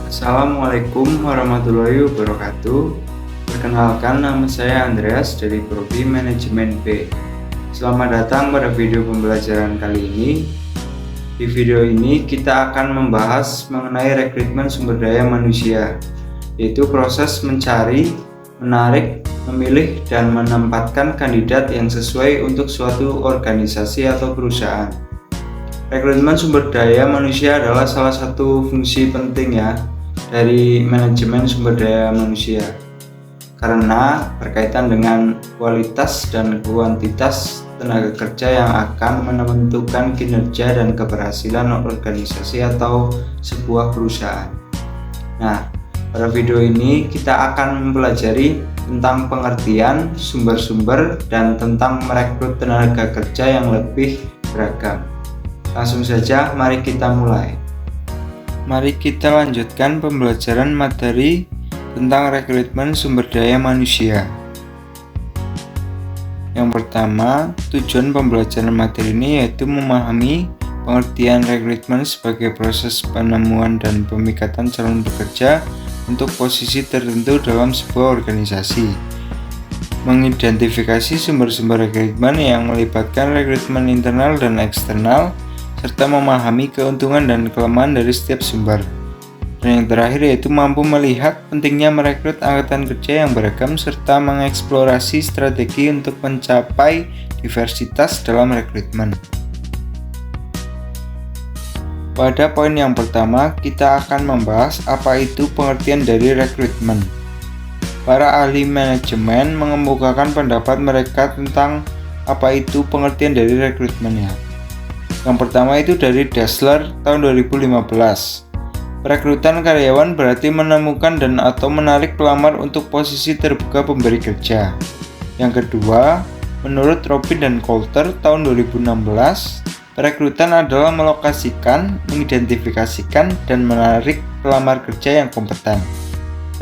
Assalamualaikum warahmatullahi wabarakatuh. Perkenalkan, nama saya Andreas dari Prodi Manajemen B. Selamat datang pada video pembelajaran kali ini. Di video ini kita akan membahas mengenai rekrutmen sumber daya manusia, yaitu proses mencari, menarik, memilih, dan menempatkan kandidat yang sesuai untuk suatu organisasi atau perusahaan. Rekrutmen sumber daya manusia adalah salah satu fungsi penting dari manajemen sumber daya manusia, karena berkaitan dengan kualitas dan kuantitas tenaga kerja yang akan menentukan kinerja dan keberhasilan organisasi atau sebuah perusahaan. Nah, pada video ini kita akan mempelajari tentang pengertian sumber-sumber dan tentang merekrut tenaga kerja yang lebih beragam. Langsung saja, mari kita mulai. Mari kita lanjutkan pembelajaran materi tentang rekrutmen sumber daya manusia. Yang pertama, tujuan pembelajaran materi ini yaitu memahami pengertian rekrutmen sebagai proses penemuan dan pemikatan calon pekerja untuk posisi tertentu dalam sebuah organisasi. Mengidentifikasi sumber-sumber rekrutmen yang melibatkan rekrutmen internal dan eksternal, serta memahami keuntungan dan kelemahan dari setiap sumber. Dan yang terakhir yaitu mampu melihat pentingnya merekrut angkatan kerja yang beragam serta mengeksplorasi strategi untuk mencapai diversitas dalam rekrutmen. Pada poin yang pertama, kita akan membahas apa itu pengertian dari rekrutmen. Para ahli manajemen mengemukakan pendapat mereka tentang apa itu pengertian dari rekrutmen. Yang pertama itu dari Dassler tahun 2015. Perekrutan karyawan berarti menemukan dan atau menarik pelamar untuk posisi terbuka pemberi kerja. Yang kedua, menurut Robin dan Coulter tahun 2016, perekrutan adalah melokasikan, mengidentifikasikan, dan menarik pelamar kerja yang kompeten.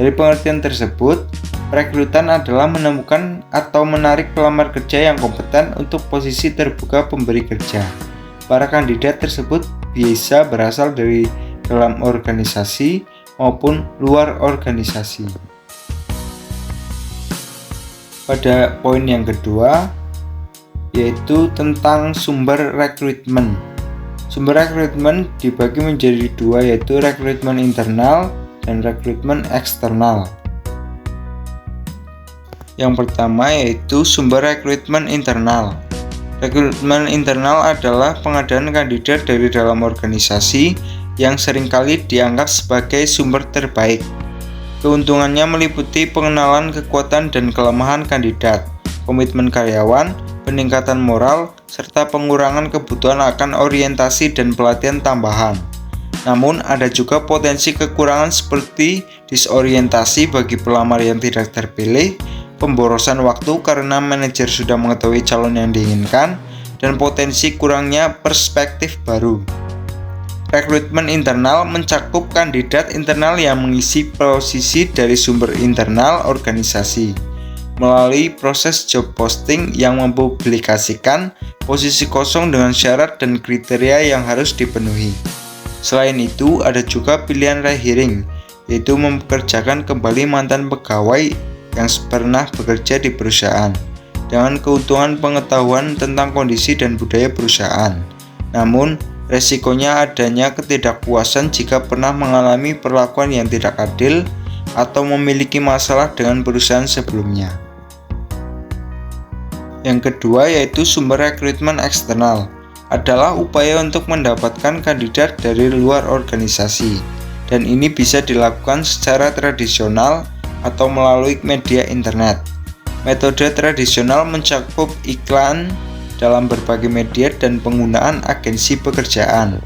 Dari pengertian tersebut, perekrutan adalah menemukan atau menarik pelamar kerja yang kompeten untuk posisi terbuka pemberi kerja. Para kandidat tersebut bisa berasal dari dalam organisasi maupun luar organisasi. Pada poin yang kedua, yaitu tentang sumber rekrutmen. Sumber rekrutmen dibagi menjadi dua, yaitu rekrutmen internal dan rekrutmen eksternal. Yang pertama yaitu sumber rekrutmen internal. Rekrutmen internal adalah pengadaan kandidat dari dalam organisasi yang seringkali dianggap sebagai sumber terbaik. Keuntungannya meliputi pengenalan kekuatan dan kelemahan kandidat, komitmen karyawan, peningkatan moral, serta pengurangan kebutuhan akan orientasi dan pelatihan tambahan. Namun, ada juga potensi kekurangan seperti disorientasi bagi pelamar yang tidak terpilih, pemborosan waktu karena manajer sudah mengetahui calon yang diinginkan, dan potensi kurangnya perspektif baru. Rekrutmen internal mencakup kandidat internal yang mengisi posisi dari sumber internal organisasi melalui proses job posting yang mempublikasikan posisi kosong dengan syarat dan kriteria yang harus dipenuhi. Selain itu, ada juga pilihan rehiring, yaitu mempekerjakan kembali mantan pegawai yang pernah bekerja di perusahaan dengan keuntungan pengetahuan tentang kondisi dan budaya perusahaan. Namun, resikonya adanya ketidakpuasan jika pernah mengalami perlakuan yang tidak adil atau memiliki masalah dengan perusahaan sebelumnya. Yang kedua yaitu sumber rekrutmen eksternal adalah upaya untuk mendapatkan kandidat dari luar organisasi, dan ini bisa dilakukan secara tradisional atau melalui media internet. Metode tradisional mencakup iklan dalam berbagai media dan penggunaan agensi pekerjaan,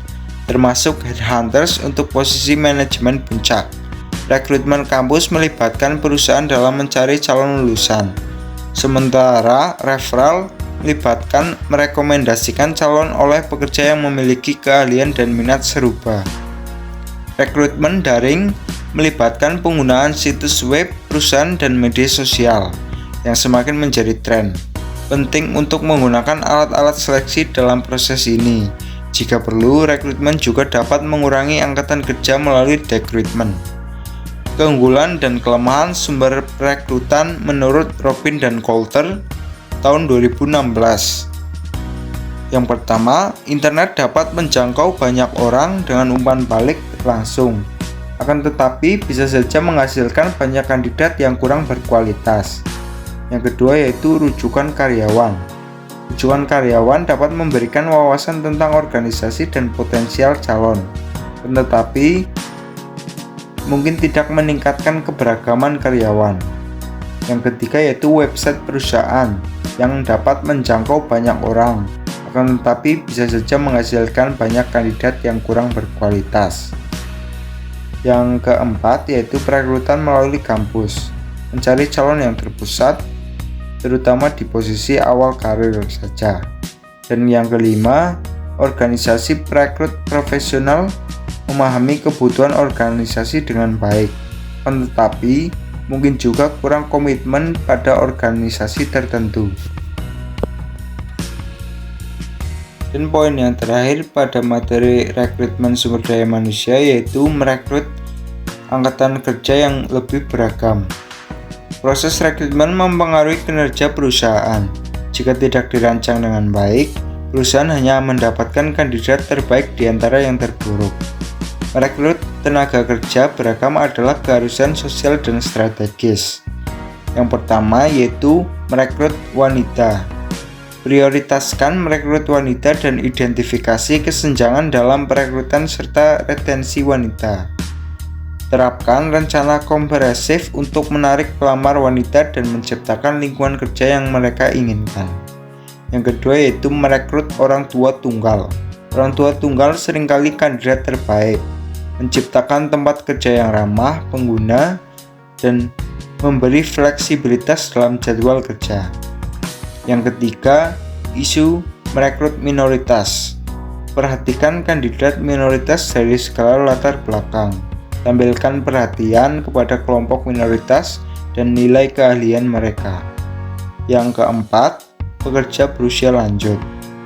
termasuk headhunters untuk posisi manajemen puncak. Rekrutmen kampus melibatkan perusahaan dalam mencari calon lulusan, sementara referral melibatkan merekomendasikan calon oleh pekerja yang memiliki keahlian dan minat serupa. Rekrutmen daring melibatkan penggunaan situs web perusahaan dan media sosial yang semakin menjadi tren. Penting untuk menggunakan alat-alat seleksi dalam proses ini, Jika perlu, rekrutmen juga dapat mengurangi angkatan kerja melalui dekrutmen. Keunggulan dan kelemahan sumber perekrutan menurut Robin dan Coulter tahun 2016. Yang pertama, internet dapat menjangkau banyak orang dengan umpan balik langsung. Akan tetapi bisa saja menghasilkan banyak kandidat yang kurang berkualitas. Yang kedua yaitu rujukan karyawan. Rujukan karyawan dapat memberikan wawasan tentang organisasi dan potensial calon, tetapi mungkin tidak meningkatkan keberagaman karyawan. Yang ketiga yaitu website perusahaan yang dapat menjangkau banyak orang, akan tetapi bisa saja menghasilkan banyak kandidat yang kurang berkualitas. Yang keempat yaitu perekrutan melalui kampus, mencari calon yang terpusat, terutama di posisi awal karir saja. Dan yang kelima, organisasi perekrut profesional memahami kebutuhan organisasi dengan baik, tetapi mungkin juga kurang komitmen pada organisasi tertentu. Dan poin yang terakhir pada materi rekrutmen sumber daya manusia yaitu merekrut angkatan kerja yang lebih beragam. Proses rekrutmen mempengaruhi kinerja perusahaan. Jika tidak dirancang dengan baik, perusahaan hanya mendapatkan kandidat terbaik di antara yang terburuk. Merekrut tenaga kerja beragam adalah keharusan sosial dan strategis. Yang pertama yaitu merekrut wanita. Prioritaskan merekrut wanita dan identifikasi kesenjangan dalam perekrutan serta retensi wanita. Terapkan rencana komprehensif untuk menarik pelamar wanita dan menciptakan lingkungan kerja yang mereka inginkan. Yang kedua yaitu merekrut orang tua tunggal. Orang tua tunggal seringkali kandidat terbaik. Menciptakan tempat kerja yang ramah pengguna dan memberi fleksibilitas dalam jadwal kerja. Yang ketiga, isu merekrut minoritas. Perhatikan kandidat minoritas dari segala latar belakang. Tampilkan perhatian kepada kelompok minoritas dan nilai keahlian mereka. Yang keempat, pekerja berusia lanjut.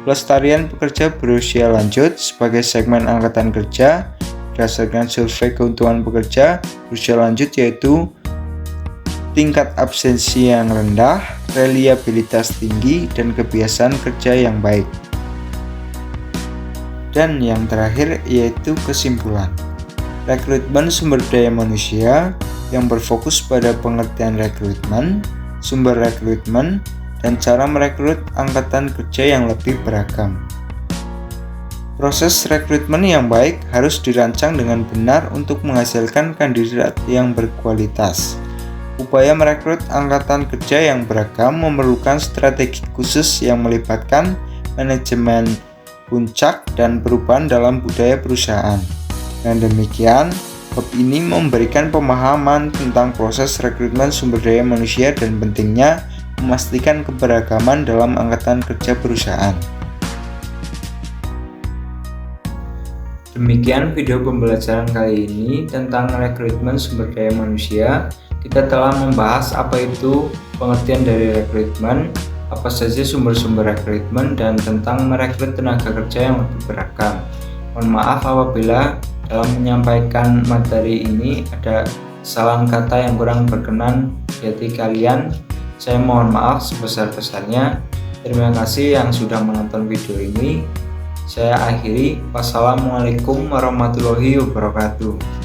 Pelestarian pekerja berusia lanjut sebagai segmen angkatan kerja berdasarkan survei keuntungan pekerja berusia lanjut yaitu tingkat absensi yang rendah, reliabilitas tinggi, dan kebiasaan kerja yang baik. Dan yang terakhir yaitu kesimpulan. Rekrutmen sumber daya manusia yang berfokus pada pengertian rekrutmen, sumber rekrutmen, dan cara merekrut angkatan kerja yang lebih beragam. Proses rekrutmen yang baik harus dirancang dengan benar untuk menghasilkan kandidat yang berkualitas. Upaya merekrut angkatan kerja yang beragam memerlukan strategi khusus yang melibatkan manajemen puncak dan perubahan dalam budaya perusahaan. Dengan demikian, bab ini memberikan pemahaman tentang proses rekrutmen sumber daya manusia dan pentingnya memastikan keberagaman dalam angkatan kerja perusahaan. Demikian video pembelajaran kali ini tentang rekrutmen sumber daya manusia. Kita telah membahas apa itu pengertian dari rekrutmen, apa saja sumber-sumber rekrutmen, dan tentang merekrut tenaga kerja yang lebih beragam. Mohon maaf apabila dalam menyampaikan materi ini ada kesalahan kata yang kurang berkenan di hati kalian. Saya mohon maaf sebesar-besarnya. Terima kasih yang sudah menonton video ini. Saya akhiri. Wassalamualaikum warahmatullahi wabarakatuh.